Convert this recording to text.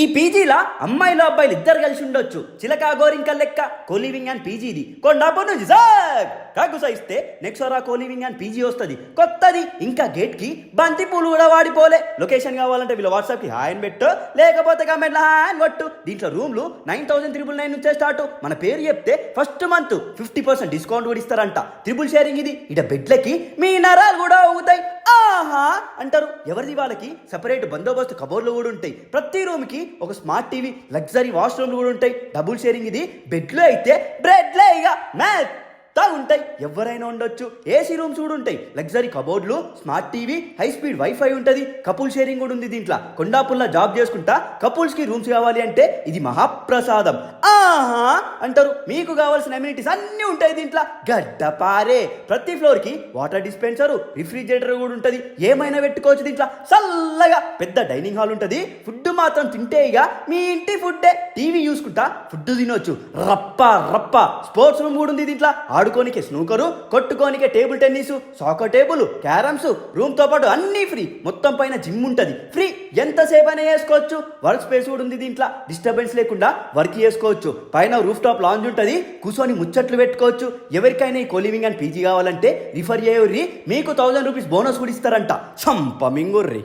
పీజీలా అమ్మాయిలు అబ్బాయిలు ఇద్దరు కలిసి ఉండొచ్చు. చిలకా గోరింకల్ లెక్క కోలివింగ్ అండ్ పీజీది కొండాపూర్ నుంచి సార్ కాగుసా ఇస్తే నెక్సోరా కోలివింగ్ అండ్ పీజీ వస్తుంది కొత్తది. ఇంకా గేట్ కి బంతి పూలు కూడా వాడిపోలే. లొకేషన్ కావాలంటే వీళ్ళ వాట్సాప్ కి హాయ్ అని పెట్టు, లేకపోతే కమెంట్ హాయ్ అని కొట్టు. దీంట్లో రూమ్లు 9,999 నుంచే స్టార్ట్. మన పేరు చెప్తే ఫస్ట్ మంత్ 50% డిస్కౌంట్ కూడా ఇస్తారంట. ట్రిపుల్ షేరింగ్ ఇది. ఇట బెడ్లకి మీ నరాలు కూడా అవుతాయి. ఆహా అంటారు. ఎవరిది వాళ్ళకి సపరేట్ బందోబస్తు కబోర్లు కూడా ఉంటాయి. ప్రతి రూమ్ కి ఒక స్మార్ట్ టీవీ, లగ్జరీ వాష్రూమ్లు కూడా ఉంటాయి. డబుల్ షేరింగ్ ఇది. బెడ్లో అయితే బ్రెడ్లే ఇక మ్యాథ్తా ఉంటాయి. ఎవరైనా ఉండొచ్చు. ఏసీ రూమ్స్ కూడా ఉంటాయి. లగ్జరీ కబోర్డ్లు, smart TV, high speed wifi ఉంటుంది. కపుల్ షేరింగ్ కూడా ఉంది దీంట్లో. కొండాపుల్లా జాబ్ చేసుకుంటా కపుల్స్ కి రూమ్స్ కావాలి అంటే ఇది మహాప్రసాదం. ఆహా అంటారు. మీకు కావాల్సిన అమ్యూనిటీస్ అన్నీ ఉంటాయి దీంట్లో. గడ్డపారే. ప్రతి ఫ్లోర్ కి వాటర్ డిస్పెన్సర్, రిఫ్రిజిరేటర్ కూడా ఉంటుంది. ఏమైనా పెట్టుకోవచ్చు దీంట్లో. చల్లగా పెద్ద డైనింగ్ హాల్ ఉంటుంది. ఫుడ్ మాత్రం తింటే ఇక మీ ఇంటి ఫుడ్డే. టీవీ చూసుకుంటా ఫుడ్ తినొచ్చు. రప్ప రప్ప. స్పోర్ట్స్ రూమ్ కూడా ఉంది దీంట్లో. ఆడుకోనికే స్నూకరు, కొట్టుకోనికే table tennis, soccer table, carroms, room తో పాటు అన్ని ఫ్రీ. మొత్తం పైన జిమ్ ఉంటుంది ఫ్రీ. ఎంతసేపు అయినా చేసుకోవచ్చు. వర్క్ స్పేస్ కూడా ఉంది దీంట్లో. డిస్టర్బెన్స్ లేకుండా వర్క్ చేసుకోవచ్చు. పైన రూఫ్ టాప్ లాంజ్ ఉంటుంది. కూర్చొని ముచ్చట్లు పెట్టుకోవచ్చు. ఎవరికైనా ఈ కోలివింగ్ అండ్ పీజీ కావాలంటే రిఫర్ చేయర్రి. మీకు 1,000 రూపీస్ బోనస్ కూడా ఇస్తారంట. సంపమింగుర్రి.